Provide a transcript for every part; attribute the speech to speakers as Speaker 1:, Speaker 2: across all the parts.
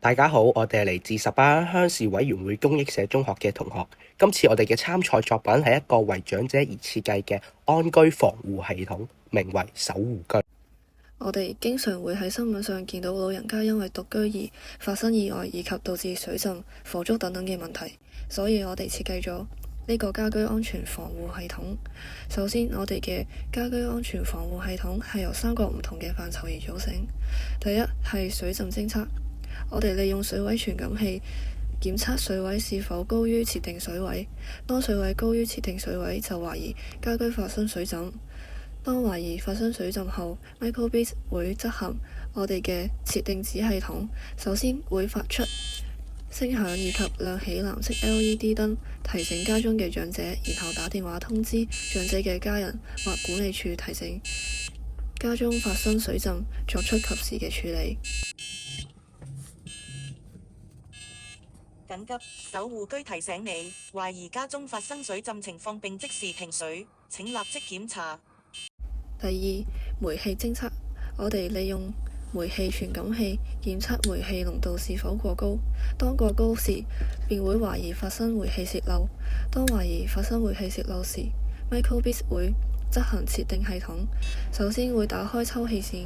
Speaker 1: 大家好，我哋係嚟自18鄉事委員會公益社中學嘅同學。今次我哋嘅參賽作品係一個為長者而設計嘅安居防護系統，名為守護居。
Speaker 2: 我哋經常會喺新聞上見到老人家因為獨居而發生意外，以及導致水浸、火燭等等嘅問題，所以我哋設計咗呢個家居安全防護系統。首先，我哋嘅家居安全防護系統係由3個唔同嘅範疇而組成。第一係水浸偵測，我哋利用水位傳感器檢測水位是否高於設定水位，當水位高於設定水位就懷疑家居發生水浸。當懷疑發生水浸後，Microbit 會執行我哋嘅設定子系統，首先會發出聲響以及亮起藍色 LED 燈，提醒家中嘅長者，然後打電話通知長者嘅家人或管理處，提醒家中發生水浸，作出及時嘅處理。
Speaker 3: 緊急守護居提醒你，懷疑家中發生水浸情況並即時停水，請立即檢查。
Speaker 2: 第二，煤氣偵測，我哋利用煤氣傳感器檢測煤氣濃度是否過高，當過高時便會懷疑發生煤氣洩漏。當懷疑發生煤氣洩漏時，Microbit 會執行設定系統，首先會打開抽氣扇，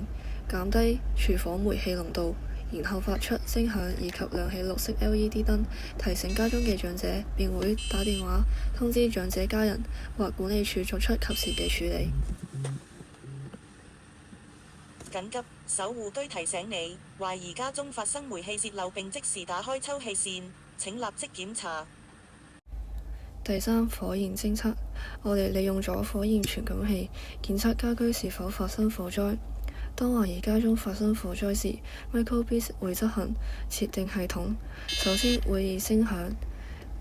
Speaker 2: 減低廚房煤氣濃度，然後發出聲響以及亮起綠色 LED 燈，提醒家中嘅長者，便會打電話通知長者家人或管理處作出及時嘅處理。
Speaker 3: 緊急守護居提醒你，懷疑家中發生煤氣洩漏並即時打開抽氣扇，請立即檢查。
Speaker 2: 第三，火焰偵測，我哋利用咗火焰傳感器檢測家居是否發生火災。當懷疑家中發生火災時，Microbit 會執行設定系統，首先會以聲響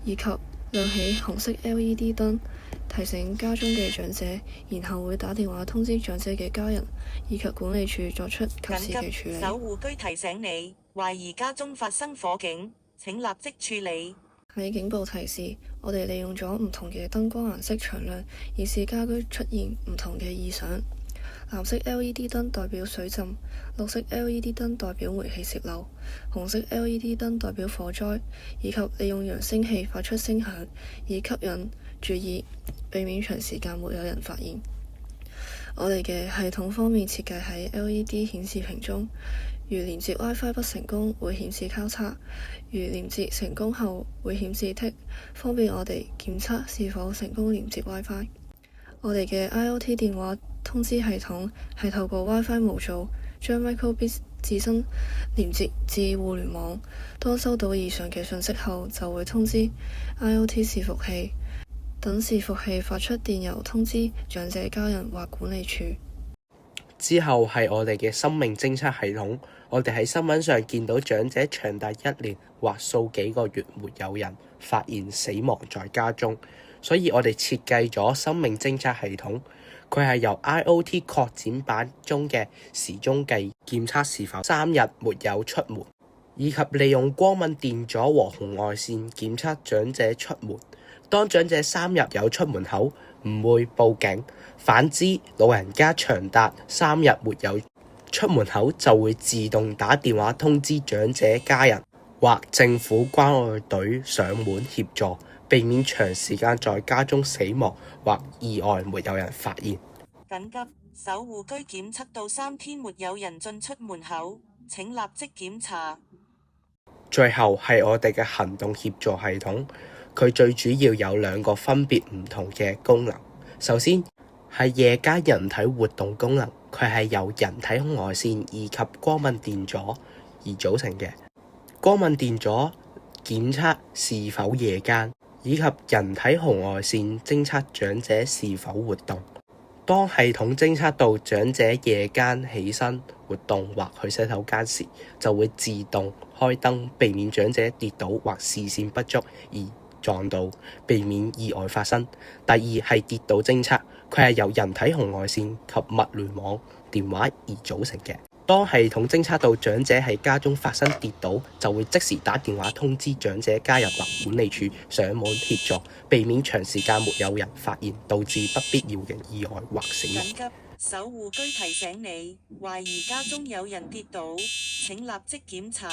Speaker 2: 以及亮起紅色 LED 燈提醒家中嘅長者，然後會打電話通知長者嘅家人以及管理處作出及時嘅處理。
Speaker 3: 守護居提醒你，懷疑家中發生火警，請立即處理。
Speaker 2: 喺警報提示，我哋利用咗唔同嘅燈光顏色長亮，以使家居出現唔同嘅異常。藍色 LED 燈代表水浸，綠色 LED 燈代表煤氣洩漏，紅色 LED 燈代表火災，以及利用揚聲器發出聲響，以吸引注意，避免長時間沒有人發現。我哋嘅系統方面設計喺 LED 顯示屏中，如連接 WiFi 不成功會顯示交叉，如連接成功後會顯示剔，方便我哋檢測是否成功連接 WiFi。我哋嘅 IoT 電話通知系統係透過 WiFi 模組將 Microbit 自身連接至互聯網，當收到異常嘅訊息後就會通知 IoT 伺服器，等伺服器發出電郵通知長者家人或管理處。
Speaker 1: 之後係我哋嘅生命偵測系統，我哋喺新聞上見到長者長達1年或數幾個月沒有人發現死亡在家中，所以我哋設計咗生命偵測系統。佢係由 IoT 擴展版中嘅時鐘計檢測是否3日沒有出門，以及利用光敏電阻和紅外線檢測長者出門。當長者3日有出門口，唔會報警；反之，老人家長達3日沒有出門口，就會自動打電話通知長者家人或政府關愛隊上門協助，避免長時間在家中死亡或意外沒有人發現。
Speaker 3: 緊急守護居檢測到3天沒有人進出門口，請立即檢查。
Speaker 1: 最後係我哋嘅行動協助系統，佢最主要有2個分別唔同嘅功能。首先係夜間人體活動功能，佢係由人體紅外線以及光敏電阻而組成嘅。光敏電阻檢測是否夜間，以及人體紅外線偵測長者是否活動。當系統偵測到長者夜間起身活動或去洗手間時，就會自動開燈，避免長者跌倒或視線不足而撞到，避免意外發生。第二係跌倒偵測，佢係由人體紅外線及物聯網電話而組成嘅。當系統偵測到長者喺家中發生跌倒，就會即時打電話通知長者家人或管理處上門協助，避免長時間沒有人發現，導致不必要嘅意外或死亡。
Speaker 3: 緊急守護居提醒你，懷疑家中有人跌倒，請立即檢查。